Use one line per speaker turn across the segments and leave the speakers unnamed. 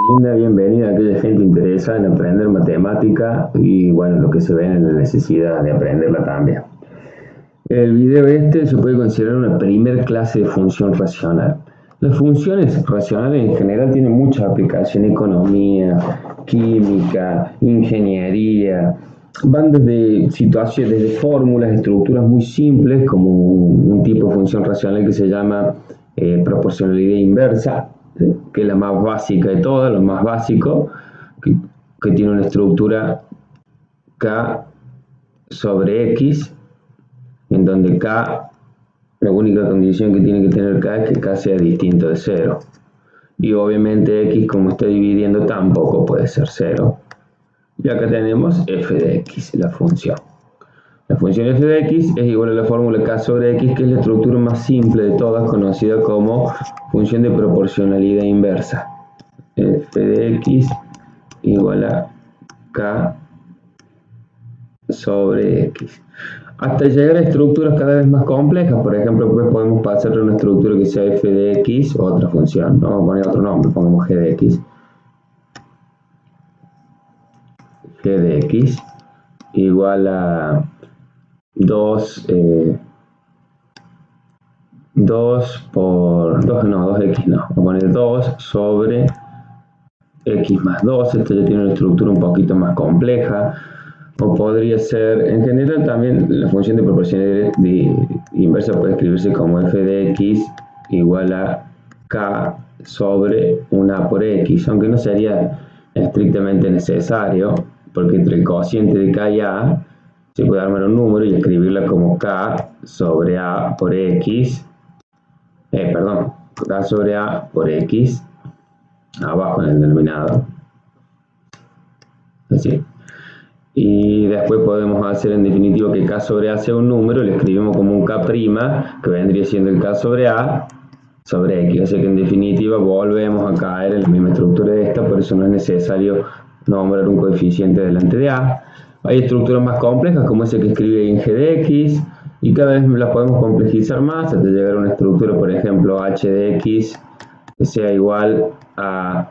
Linda, bienvenida a aquella gente interesada en aprender matemática y bueno, lo que se ve en la necesidad de aprenderla también. El video este se puede considerar una primer clase de función racional. Las funciones racionales en general tienen mucha aplicación en economía, química, ingeniería. Van desde situaciones, desde fórmulas, estructuras muy simples, como un tipo de función racional que se llama proporcionalidad inversa, ¿sí? Que es la más básica de todas, lo más básico, que tiene una estructura K sobre X, en donde K, la única condición que tiene que tener K es que K sea distinto de 0. Y obviamente X, como está dividiendo, tampoco puede ser 0. Y acá tenemos f de x, la función. La función f de x es igual a la fórmula k sobre x, que es la estructura más simple de todas, conocida como función de proporcionalidad inversa. F de x igual a k sobre x. Hasta llegar a estructuras cada vez más complejas, por ejemplo, pues podemos pasar a una estructura que sea f de x, otra función, no vamos a poner otro nombre, pongamos g de x. G de x igual a 2 por 2, no, 2x no, vamos a poner 2 sobre x más 2. Esto ya tiene una estructura un poquito más compleja, o podría ser, en general también la función de proporcionalidad inversa puede escribirse como f de x igual a k sobre una a por x, aunque no sería estrictamente necesario, porque entre el cociente de k y a se puede armar un número y escribirla como k sobre a por x, k sobre a por x, abajo en el denominador. Así. Y después podemos hacer en definitiva que k sobre a sea un número, le escribimos como un k', que vendría siendo el k sobre a sobre x. O sea que en definitiva volvemos a caer en la misma estructura de esta, por eso no es necesario nombrar un coeficiente delante de a. Hay estructuras más complejas como esa que escribe en g de x, y cada vez las podemos complejizar más hasta llegar a una estructura, por ejemplo, h de x, que sea igual a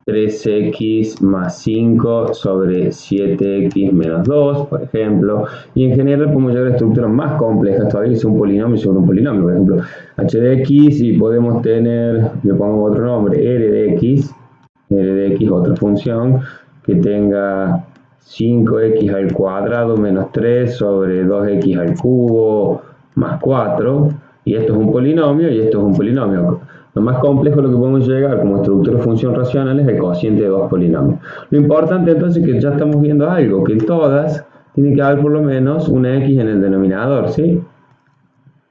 3x más 5 sobre 7x menos 2, por ejemplo. Y en general podemos llegar a estructuras más complejas todavía, que sea un polinomio sobre un polinomio. Por ejemplo, h de x, y podemos tener, le pongo otro nombre, r de x, otra función, que tenga 5x al cuadrado menos 3 sobre 2x al cubo más 4. Y esto es un polinomio y esto es un polinomio. Lo más complejo a lo que podemos llegar como estructura de función racional es el cociente de dos polinomios. Lo importante entonces es que ya estamos viendo algo, que en todas tiene que haber por lo menos una x en el denominador, ¿sí?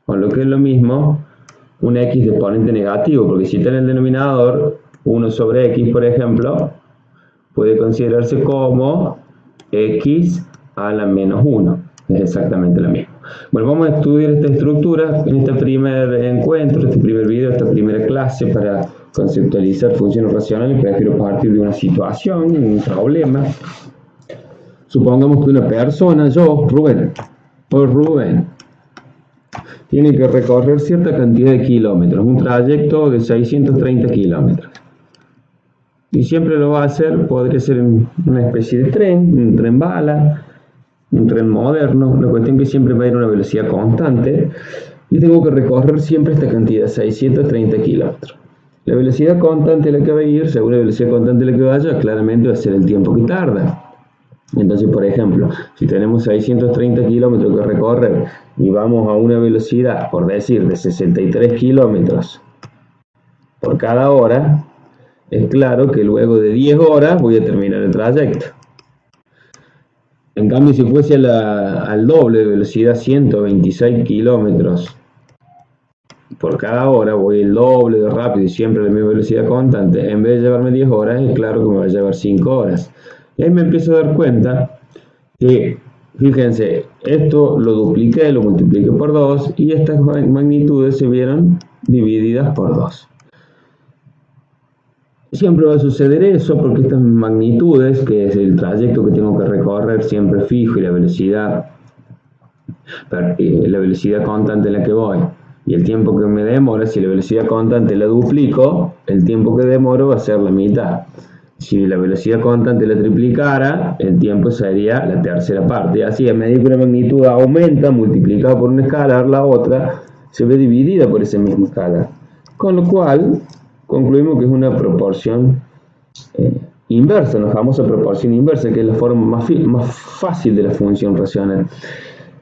O lo que es lo mismo, una x de exponente negativo, porque si está en el denominador 1 sobre x, por ejemplo, puede considerarse como x a la menos 1. Es exactamente la misma. Bueno, vamos a estudiar esta estructura en este primer encuentro, este primer video, esta primera clase para conceptualizar funciones racionales. Prefiero partir de una situación, un problema. Supongamos que una persona, yo, Rubén, tiene que recorrer cierta cantidad de kilómetros, un trayecto de 630 kilómetros. Y siempre lo va a hacer, podría ser una especie de tren, un tren bala, un tren moderno. La cuestión es que siempre va a ir a una velocidad constante y tengo que recorrer siempre esta cantidad, 630 kilómetros. La velocidad constante a la que va a ir, según la velocidad constante a la que vaya, claramente va a ser el tiempo que tarda. Entonces, por ejemplo, si tenemos 630 kilómetros que recorrer y vamos a una velocidad, por decir, de 63 kilómetros por cada hora, es claro que luego de 10 horas voy a terminar el trayecto. En cambio, si fuese al doble de velocidad, 126 kilómetros por cada hora, voy el doble de rápido y siempre a la misma velocidad constante, en vez de llevarme 10 horas, es claro que me va a llevar 5 horas. Y ahí me empiezo a dar cuenta que, fíjense, esto lo dupliqué, lo multipliqué por 2 y estas magnitudes se vieron divididas por 2. Siempre va a suceder eso porque estas magnitudes, que es el trayecto que tengo que recorrer siempre fijo y la velocidad constante en la que voy y el tiempo que me demora, si la velocidad constante la duplico, el tiempo que demoro va a ser la mitad. Si la velocidad constante la triplicara, el tiempo sería la tercera parte. Así, a medida que una magnitud aumenta, multiplicada por un escalar, la otra se ve dividida por ese mismo escalar. Con lo cual, concluimos que es una proporción inversa, la famosa proporción inversa, que es la forma más fácil de la función racional.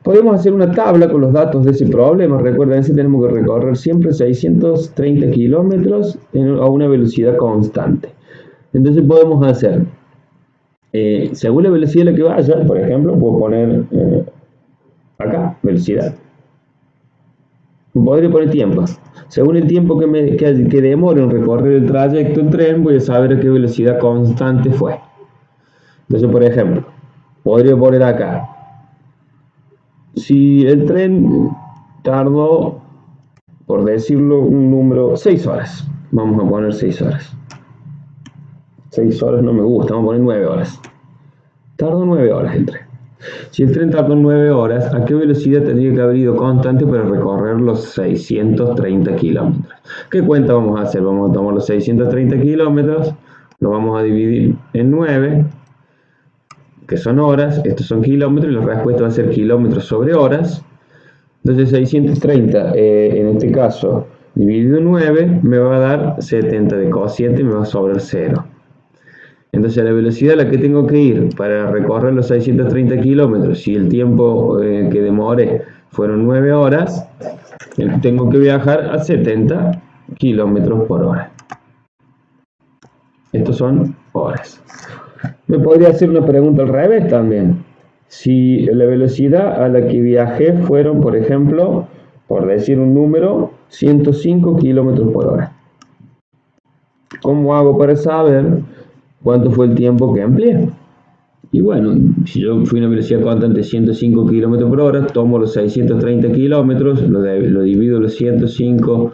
Podemos hacer una tabla con los datos de ese problema. Recuerden que tenemos que recorrer siempre 630 kilómetros a una velocidad constante. Entonces podemos hacer, según la velocidad a la que vaya, por ejemplo, puedo poner acá, velocidad. Podría poner tiempo. Según el tiempo que demore en recorrer el trayecto en tren, voy a saber a qué velocidad constante fue. Entonces, por ejemplo, podría poner acá. Si el tren tardó, por decirlo un número, 6 horas. Vamos a poner 6 horas. 6 horas no me gusta, vamos a poner 9 horas. Tardó 9 horas el tren. Si el tren tardó 9 horas, ¿a qué velocidad tendría que haber ido constante para recorrer los 630 kilómetros? ¿Qué cuenta vamos a hacer? Vamos a tomar los 630 kilómetros, lo vamos a dividir en 9, que son horas, estos son kilómetros, y la respuesta va a ser kilómetros sobre horas. Entonces 630, en este caso, dividido en 9, me va a dar 70 de cociente y me va a sobrar 0. Entonces la velocidad a la que tengo que ir para recorrer los 630 kilómetros, si el tiempo que demore fueron 9 horas, tengo que viajar a 70 kilómetros por hora. Estos son horas. Me podría hacer una pregunta al revés también. Si la velocidad a la que viajé fueron, por ejemplo, por decir un número, 105 kilómetros por hora. ¿Cómo hago para saber cuánto fue el tiempo que amplié? Y bueno, si yo fui a una velocidad constante de 105 km por hora, tomo los 630 kilómetros, lo divido en los 105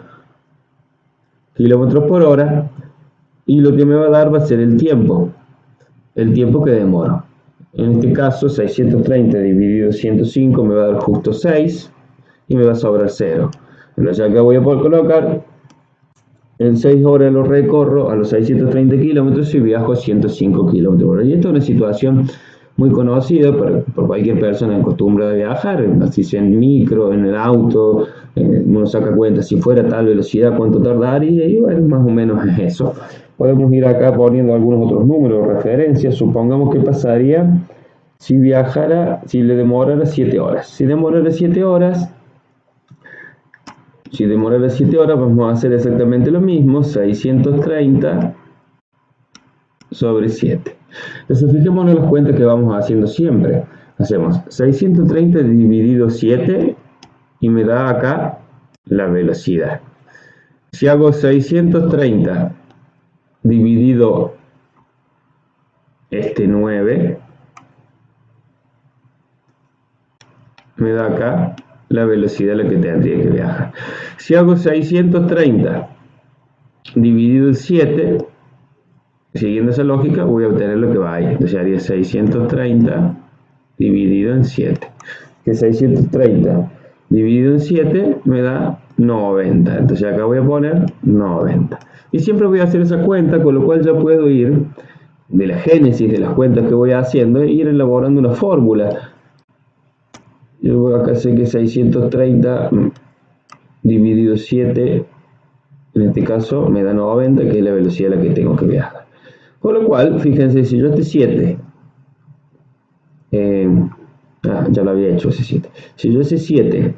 km por hora, y lo que me va a dar va a ser el tiempo que demoro. En este caso, 630 dividido 105 me va a dar justo 6, y me va a sobrar 0. Entonces acá voy a poder colocar: en 6 horas lo recorro a los 630 kilómetros y viajo a 105 kilómetros por hora. Y esto es una situación muy conocida por cualquier persona acostumbrada a viajar, así sea en micro, en el auto, uno saca cuenta, si fuera a tal velocidad, cuánto tardaría, y bueno, más o menos es eso. Podemos ir acá poniendo algunos otros números, referencias. Supongamos que pasaría si le demorara 7 horas. Si demorara 7 horas, vamos a hacer exactamente lo mismo, 630 sobre 7. Entonces fijémonos en las cuentas que vamos haciendo siempre. Hacemos 630 dividido 7 y me da acá la velocidad. Si hago 630 dividido 9, me da acá la velocidad a la que tendría que viajar. Si hago 630 dividido el 7, siguiendo esa lógica, voy a obtener lo que va ahí. Entonces haría 630 dividido en 7. Que 630 dividido en 7 me da 90. Entonces acá voy a poner 90. Y siempre voy a hacer esa cuenta, con lo cual ya puedo ir de la génesis de las cuentas que voy haciendo e ir elaborando una fórmula. Yo acá sé que 630 dividido 7, en este caso, me da 90, que es la velocidad a la que tengo que viajar. Con lo cual, fíjense, si yo este 7, ya lo había hecho ese 7. Si yo ese 7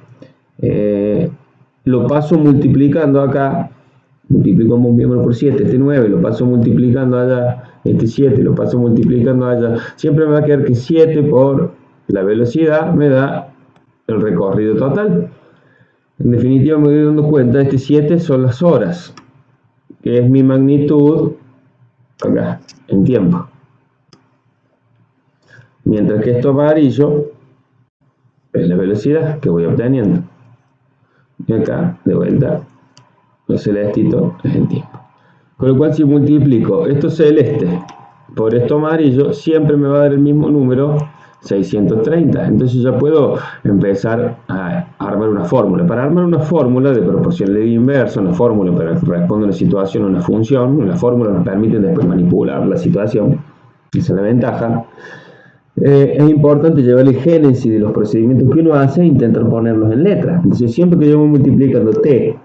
lo paso multiplicando acá, multiplicamos un miembro por 7, este 9 lo paso multiplicando allá, este 7 lo paso multiplicando allá, siempre me va a quedar que 7 por la velocidad me da el recorrido total. En definitiva, me voy dando cuenta, este 7 son las horas, que es mi magnitud acá, en tiempo. Mientras que esto amarillo es la velocidad que voy obteniendo. Y acá, de vuelta, lo celestito es el tiempo. Con lo cual, si multiplico esto celeste por esto amarillo, siempre me va a dar el mismo número 630. Entonces ya puedo empezar a armar una fórmula. Para armar una fórmula de proporcionalidad inversa, una fórmula para que responda a una situación, una función, la fórmula nos permite después manipular la situación. Esa es la ventaja. Es importante llevar el génesis de los procedimientos que uno hace e intentar ponerlos en letras. Entonces siempre que yo voy multiplicando t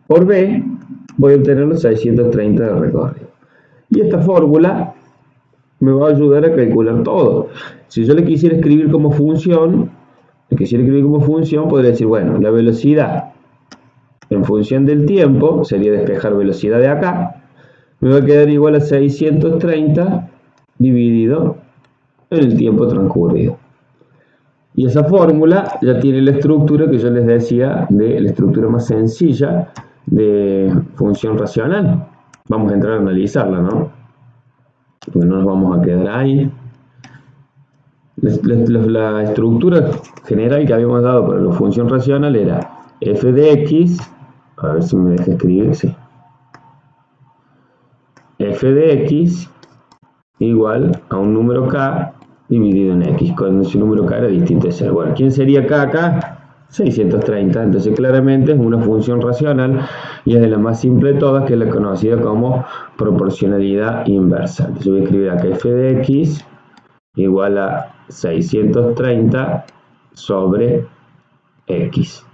por b, voy a obtener los 630 de recorrido. Y esta fórmula me va a ayudar a calcular todo. Si yo le quisiera escribir como función, podría decir, bueno, la velocidad en función del tiempo, sería despejar velocidad de acá, me va a quedar igual a 630 dividido en el tiempo transcurrido. Y esa fórmula ya tiene la estructura que yo les decía, de la estructura más sencilla de función racional. Vamos a entrar a analizarla, ¿no? Porque no nos vamos a quedar ahí. La estructura general que habíamos dado para la función racional era f de x, a ver si me deja escribir, sí. F de x igual a un número k dividido en x, cuando ese número k era distinto de 0. Bueno, ¿quién sería k acá? 630, entonces claramente es una función racional y es de la más simple de todas, que es la conocida como proporcionalidad inversa. Entonces voy a escribir acá f de x igual a 630 sobre x.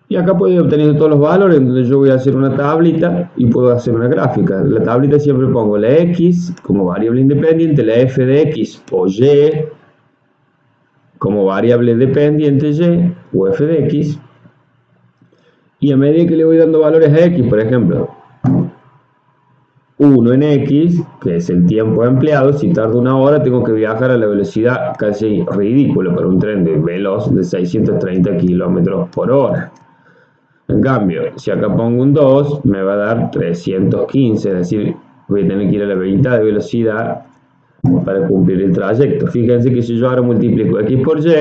Y acá puedo ir obteniendo todos los valores, entonces yo voy a hacer una tablita y puedo hacer una gráfica. En la tablita siempre pongo la x como variable independiente, la f de x o y como variable dependiente y o f de x. Y a medida que le voy dando valores a x, por ejemplo, 1 en x, que es el tiempo empleado, si tardo una hora tengo que viajar a la velocidad casi ridícula para un tren de veloz de 630 km por hora. En cambio, si acá pongo un 2, me va a dar 315, es decir, voy a tener que ir a la mitad de velocidad para cumplir el trayecto. Fíjense que si yo ahora multiplico x por y,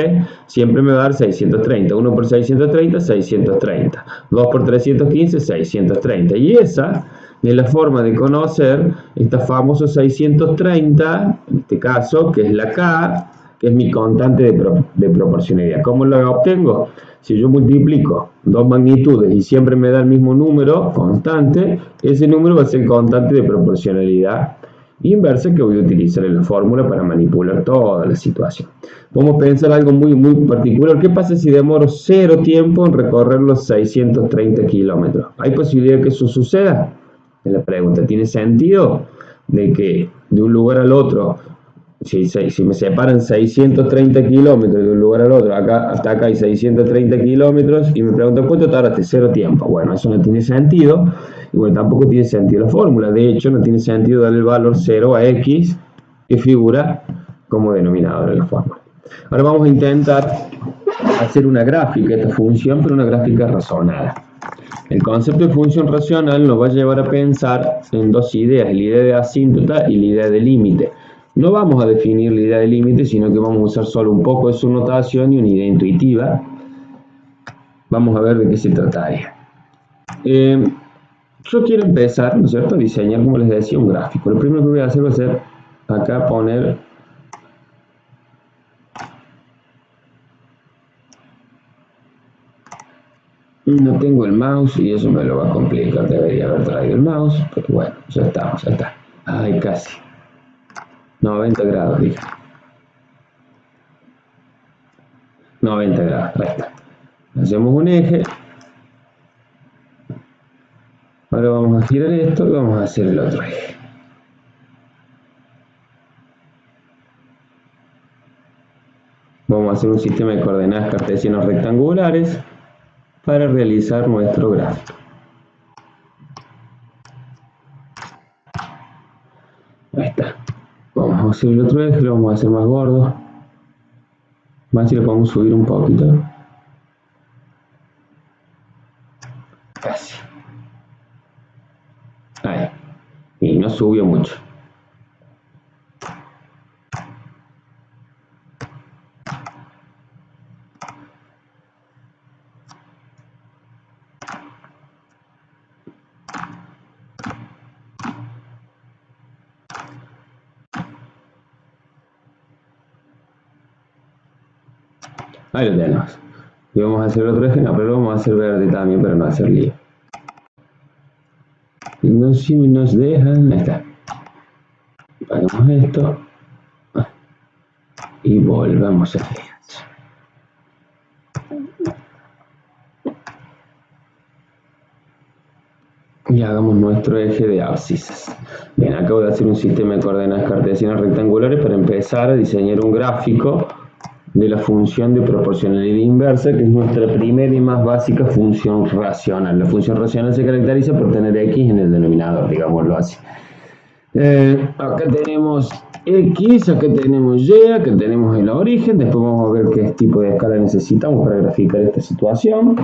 siempre me va a dar 630. 1 por 630, 630. 2 por 315, 630. Y esa es la forma de conocer esta famosa 630, en este caso, que es la k, que es mi constante de proporcionalidad. ¿Cómo lo obtengo? Si yo multiplico dos magnitudes y siempre me da el mismo número constante, ese número va a ser el constante de proporcionalidad inversa que voy a utilizar en la fórmula para manipular toda la situación. Vamos a pensar algo muy particular. ¿Qué pasa si demoro 0 tiempo en recorrer los 630 kilómetros? ¿Hay posibilidad de que eso suceda? Es la pregunta. ¿Tiene sentido de que de un lugar al otro, si me separan 630 kilómetros de un lugar al otro, hasta acá hay 630 kilómetros, y me preguntan cuánto tardaste? 0 tiempo. Bueno, eso no tiene sentido, y bueno, tampoco tiene sentido la fórmula. De hecho, no tiene sentido darle el valor 0 a x, que figura como denominador de la fórmula. Ahora vamos a intentar hacer una gráfica de esta función, pero una gráfica razonada. El concepto de función racional nos va a llevar a pensar en dos ideas, la idea de asíntota y la idea de límite. No vamos a definir la idea de límite, sino que vamos a usar solo un poco de su notación y una idea intuitiva. Vamos a ver de qué se trataría. Yo quiero empezar, ¿no es cierto?, a diseñar, como les decía, un gráfico. Lo primero que voy a hacer va a ser acá poner no tengo el mouse y eso me lo va a complicar. Debería haber traído el mouse, pero bueno, ya estamos, ya está. Ay, casi. 90 grados, dije. 90 grados, ahí está. Hacemos un eje. Ahora vamos a girar esto y vamos a hacer el otro eje. Vamos a hacer un sistema de coordenadas cartesianas rectangulares para realizar nuestro gráfico. Ahí está. Vamos a hacer el otro eje, lo vamos a hacer más gordo. Más si lo podemos subir un poquito. Casi. Ahí. Y no subió mucho. Ahí lo tenemos. Y vamos a hacer otro eje, no, pero lo vamos a hacer verde también para no hacer lío. No, si nos dejan, ahí está. Hagamos esto. Y volvamos a ejes. Y hagamos nuestro eje de abscisas. Bien, acabo de hacer un sistema de coordenadas cartesianas rectangulares para empezar a diseñar un gráfico de la función de proporcionalidad inversa, que es nuestra primera y más básica función racional. La función racional se caracteriza por tener x en el denominador, digámoslo así. Acá tenemos x, acá tenemos y, acá tenemos el origen. Después vamos a ver qué tipo de escala necesitamos para graficar esta situación.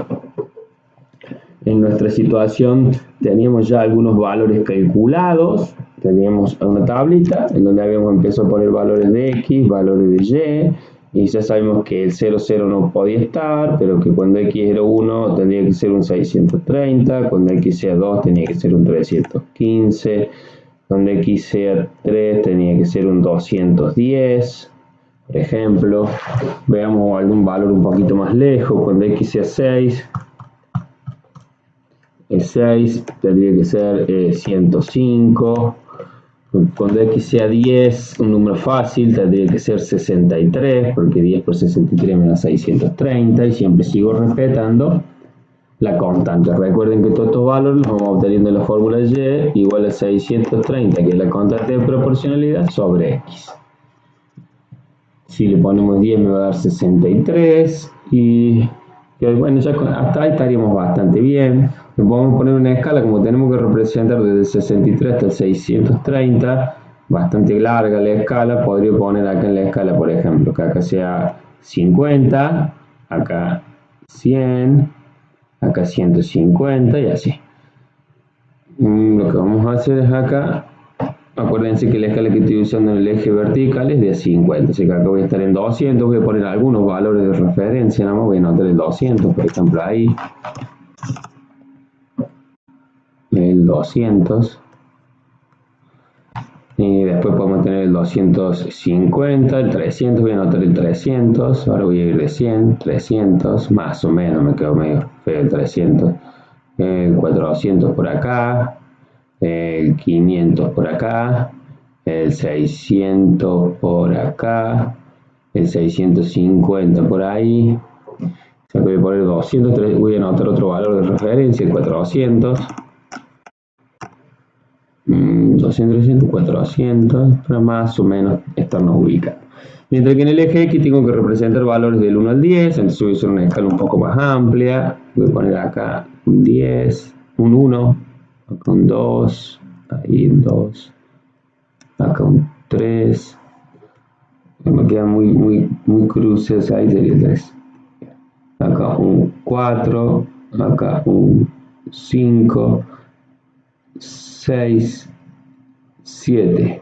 En nuestra situación teníamos ya algunos valores calculados. Teníamos una tablita en donde habíamos empezado a poner valores de x, valores de y, y ya sabemos que el 0, 0 no podía estar, pero que cuando x era 1 tendría que ser un 630, cuando x sea 2 tenía que ser un 315, cuando x sea 3 tenía que ser un 210, por ejemplo. Veamos algún valor un poquito más lejos, cuando x sea 6... El 6 tendría que ser 105. Cuando x sea 10, un número fácil, tendría que ser 63, porque 10 por 63 me da 630, y siempre sigo respetando la constante. Recuerden que todos estos valores los vamos obteniendo en la fórmula y igual a 630, que es la constante de proporcionalidad, sobre x. Si le ponemos 10 me va a dar 63, y bueno, ya hasta ahí estaríamos bastante bien. Le podemos poner una escala, como tenemos que representar desde el 63 hasta el 630, bastante larga la escala. Podría poner acá en la escala, por ejemplo, que acá sea 50, acá 100, acá 150 y así. Lo que vamos a hacer es acá, acuérdense que la escala que estoy usando en el eje vertical es de 50, así que acá voy a estar en 200, voy a poner algunos valores de referencia, nada más voy a anotar el 200, por ejemplo ahí, el 200, y después podemos tener el 250, el 300, voy a anotar el 300, ahora voy a ir de 100, 300, más o menos, me quedo medio feo el 300, el 400 por acá, el 500 por acá, el 600 por acá, el 650 por ahí. Voy a poner 200, voy a anotar otro valor de referencia, el 400. 200, 300, 400, para más o menos estarnos ubicando. Mientras que en el eje X tengo que representar valores del 1 al 10, entonces voy a hacer una escala un poco más amplia. Voy a poner acá un 10, un 1, acá un 2, ahí un 2, acá un 3. Me quedan muy cruces, ahí sería 3. Acá un 4, acá un 5, 6, 7,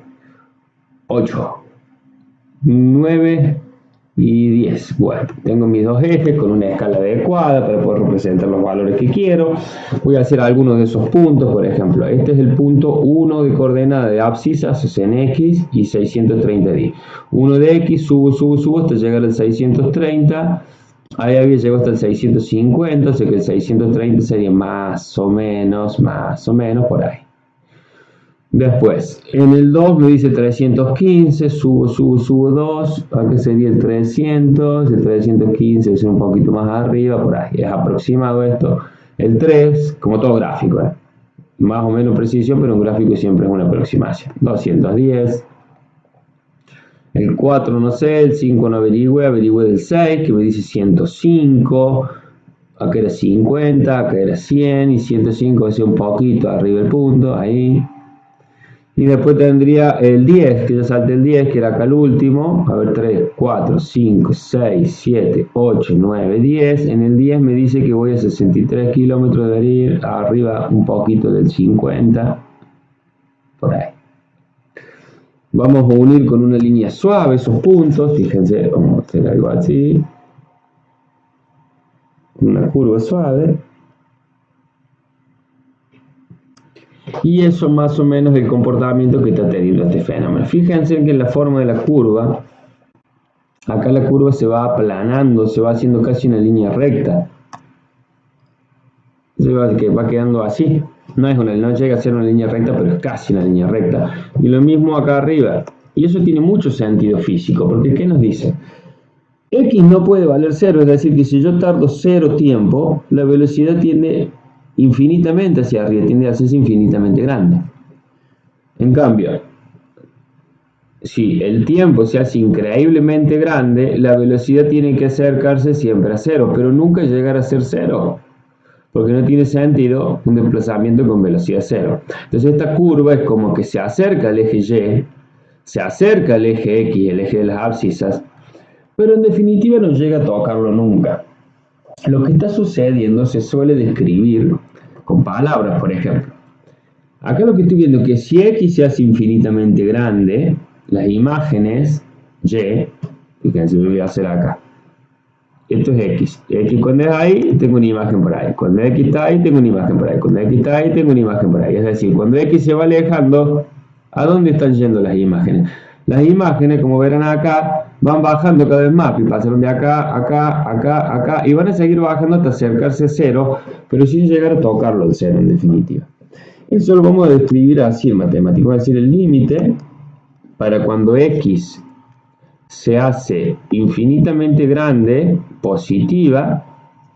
8, 9 y 10. Bueno, tengo mis dos ejes con una escala adecuada para poder representar los valores que quiero. Voy a hacer algunos de esos puntos, por ejemplo, este es el punto 1 de coordenada de abscisas, es en x y 630 d. 1 de x, subo hasta llegar al 630. Ahí había llegado hasta el 650, o sea que el 630 sería más o menos por ahí. Después, en el 2 me dice 315, subo 2, acá sería el 300, el 315 es un poquito más arriba, por ahí, es aproximado esto. El 3, como todo gráfico, más o menos precisión, pero un gráfico siempre es una aproximación. 210. El 4 no sé, el 5 no averigüe del 6, que me dice 105, acá era 50, acá era 100, y 105 es un poquito arriba el punto, ahí. Y después tendría el 10, que ya salté el 10, que era acá el último. A ver, 3, 4, 5, 6, 7, 8, 9, 10. En el 10 me dice que voy a 63 kilómetros, debería ir arriba un poquito del 50. Por ahí. Vamos a unir con una línea suave esos puntos. Fíjense, vamos a hacer algo así. Una curva suave. Y eso más o menos el comportamiento que está teniendo este fenómeno. Fíjense que en la forma de la curva Acá la curva se va aplanando, se va haciendo casi una línea recta. Que va quedando así. No llega a ser una línea recta, pero es casi una línea recta. Y lo mismo acá arriba. Y eso tiene mucho sentido físico, porque ¿qué nos dice? X no puede valer cero, es decir, que si yo tardo cero tiempo, la velocidad tiende infinitamente hacia arriba, tiende a hacerse infinitamente grande. En cambio, si el tiempo se hace increíblemente grande, la velocidad tiene que acercarse siempre a cero, pero nunca llegar a ser cero, porque no tiene sentido un desplazamiento con velocidad cero. Entonces esta curva es como que se acerca al eje Y, se acerca al eje X, el eje de las abscisas, pero en definitiva no llega a tocarlo nunca. Lo que está sucediendo se suele describir con palabras, por ejemplo. Acá lo que estoy viendo es que si X se hace infinitamente grande, las imágenes Y, fíjense, lo voy a hacer acá. Esto es X. X cuando es ahí, tengo una imagen por ahí. Cuando X está ahí, tengo una imagen por ahí. Cuando X está ahí, tengo una imagen por ahí. Es decir, cuando X se va alejando, ¿a dónde están yendo las imágenes? Las imágenes, como verán acá, van bajando cada vez más. Y pasaron de acá, acá, acá, acá. Y van a seguir bajando hasta acercarse a cero, pero sin llegar a tocarlo el cero en definitiva. Eso lo vamos a describir así en matemáticas. Va a decir el límite para cuando X se hace infinitamente grande, positiva,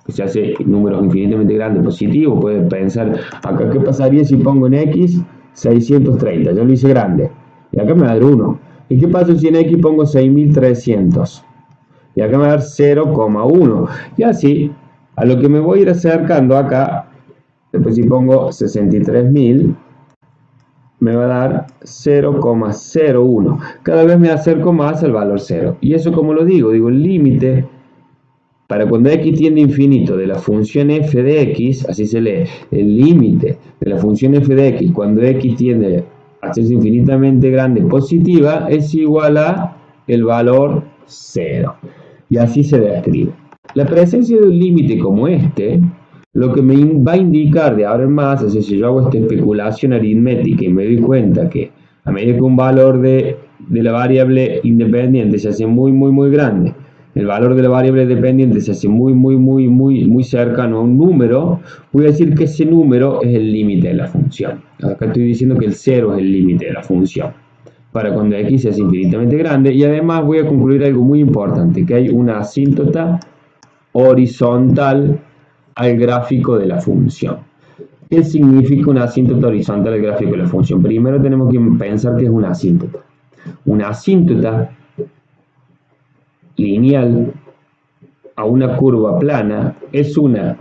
se hace números infinitamente grandes, positivos. Puedes pensar, acá qué pasaría si pongo en X 630, yo lo hice grande, y acá me va a dar 1. ¿Y qué pasa si en X pongo 6300? Y acá me va a dar 0,1. Y así, a lo que me voy a ir acercando acá, después si pongo 63.000, me va a dar 0,01. Cada vez me acerco más al valor 0. Y eso, como lo digo, el límite para cuando x tiende a infinito de la función f de x, así se lee, el límite de la función f de x cuando x tiende a hacerse infinitamente grande positiva es igual a el valor 0. Y así se describe. La presencia de un límite como este, lo que me va a indicar de ahora en más, es si yo hago esta especulación aritmética y me doy cuenta que a medida que un valor de la variable independiente se hace muy, muy, muy grande, el valor de la variable dependiente se hace muy, muy, muy, muy, muy cercano a un número, voy a decir que ese número es el límite de la función. Acá estoy diciendo que el 0 es el límite de la función para cuando x se hace infinitamente grande, y además voy a concluir algo muy importante, que hay una asíntota horizontal al gráfico de la función. ¿Qué significa una asíntota horizontal al gráfico de la función? Primero tenemos que pensar que es una asíntota. Una asíntota lineal a una curva plana es una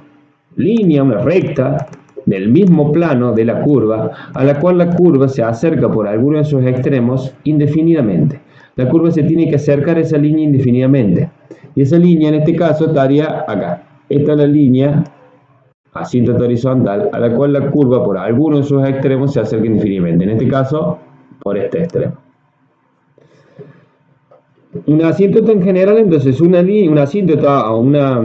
línea, una recta del mismo plano de la curva, a la cual la curva se acerca por alguno de sus extremos indefinidamente. La curva se tiene que acercar a esa línea indefinidamente. Y esa línea en este caso estaría acá. Esta es la línea asíntota horizontal a la cual la curva por alguno de sus extremos se acerca indefinidamente. En este caso, por este extremo. Una asíntota en general, entonces, una asíntota a una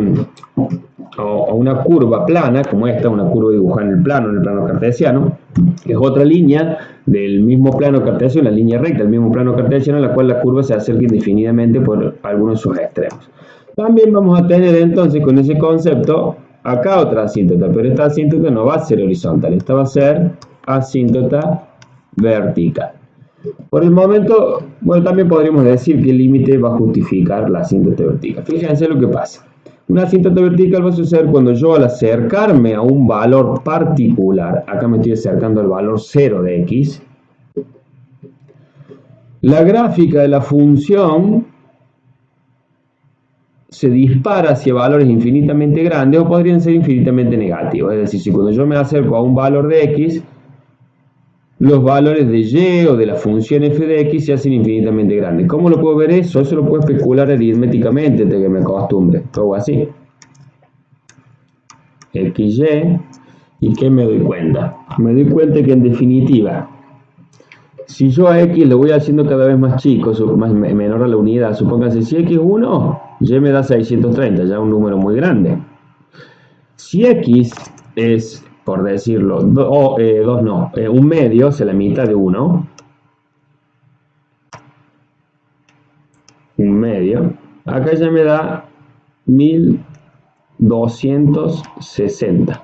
curva plana, como esta, una curva dibujada en el plano cartesiano, que es otra línea del mismo plano cartesiano, la línea recta del mismo plano cartesiano, a la cual la curva se acerca indefinidamente por alguno de sus extremos. También vamos a tener entonces con ese concepto acá otra asíntota, pero esta asíntota no va a ser horizontal, esta va a ser asíntota vertical. Por el momento, bueno, también podríamos decir que el límite va a justificar la asíntota vertical. Fíjense lo que pasa. Una asíntota vertical va a suceder cuando yo, al acercarme a un valor particular, acá me estoy acercando al valor 0 de x, la gráfica de la función se dispara hacia valores infinitamente grandes o podrían ser infinitamente negativos. Es decir, si cuando yo me acerco a un valor de x, los valores de y o de la función f de x se hacen infinitamente grandes. ¿Cómo lo puedo ver eso? Eso lo puedo especular aritméticamente, de que me acostumbre. Todo así. XY. ¿Y qué me doy cuenta? Me doy cuenta que en definitiva, si yo a x lo voy haciendo cada vez más chico, menor a la unidad, supónganse, si x es 1, y me da 630, ya un número muy grande. Si x es, por decirlo, un medio, o sea, la mitad de 1, un medio, acá ya me da 1260.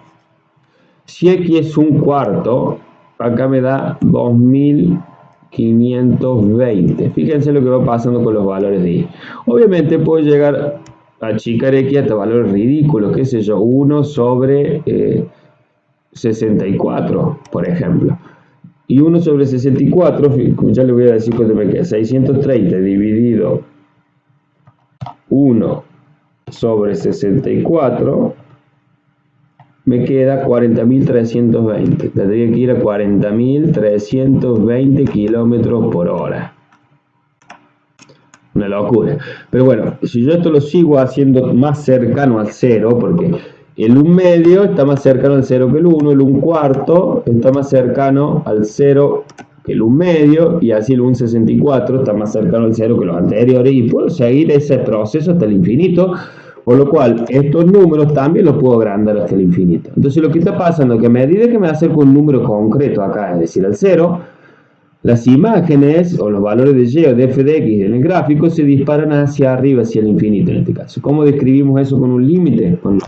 Si x es un cuarto, acá me da 2520. Fíjense lo que va pasando con los valores de y. Obviamente puedo llegar a achicar x hasta valores ridículos, qué sé yo, 1 sobre 64, por ejemplo. Y 1 sobre 64, ya le voy a decir cuánto me queda, 630 dividido 1 sobre 64, me queda 40.320. Tendría que ir a 40.320 kilómetros por hora. Una locura. Pero bueno, si yo esto lo sigo haciendo más cercano al 0, porque el 1 medio está más cercano al 0 que el 1, el 1 cuarto está más cercano al 0 que el 1 medio, y así el 1 64 está más cercano al 0 que los anteriores, y puedo seguir ese proceso hasta el infinito, por lo cual estos números también los puedo agrandar hasta el infinito. Entonces lo que está pasando es que a medida que me acerco a un número concreto acá, es decir, al 0, las imágenes o los valores de y o de f de x en el gráfico se disparan hacia arriba, hacia el infinito en este caso. ¿Cómo describimos eso con un límite? Con un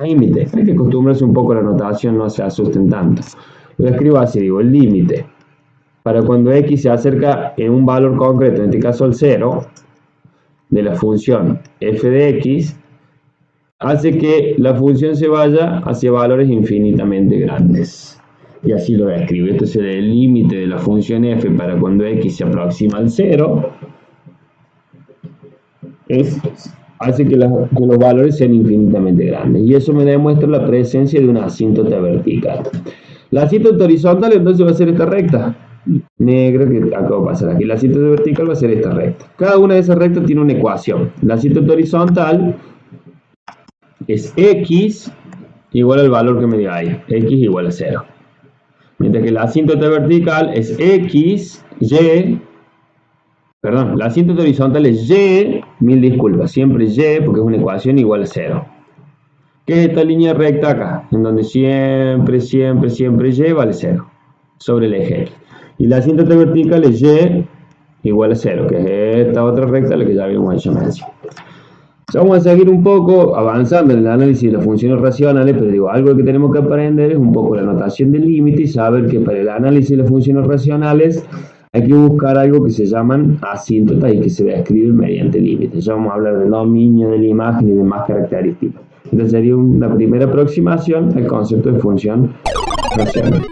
límite. Hay que acostumbrarse un poco a la notación, no se asusten tanto. Lo escribo así, digo, el límite. Para cuando x se acerca en un valor concreto, en este caso al 0, de la función f de x, hace que la función se vaya hacia valores infinitamente grandes. Y así lo describo. Esto es el límite de la función f para cuando x se aproxima al 0. Hace que los valores sean infinitamente grandes. Y eso me demuestra la presencia de una asíntota vertical. La asíntota horizontal entonces va a ser esta recta negra que acabo de pasar aquí. La asíntota vertical va a ser esta recta. Cada una de esas rectas tiene una ecuación. La asíntota horizontal es x igual al valor que me dio ahí. X igual a 0. Mientras que la asíntota vertical es x, y, perdón, la asíntota horizontal es y, mil disculpas, siempre y, porque es una ecuación igual a 0. ¿Qué es esta línea recta acá? En donde siempre y vale 0, sobre el eje x. Y la asíntota vertical es y igual a 0, que es esta otra recta a la que ya habíamos hecho mención. Vamos a seguir un poco avanzando en el análisis de las funciones racionales, pero digo, algo que tenemos que aprender es un poco la notación del límite y saber que para el análisis de las funciones racionales hay que buscar algo que se llaman asíntotas y que se describen mediante límites. Ya vamos a hablar del dominio de la imagen y demás características. Esta sería una primera aproximación al concepto de función racional.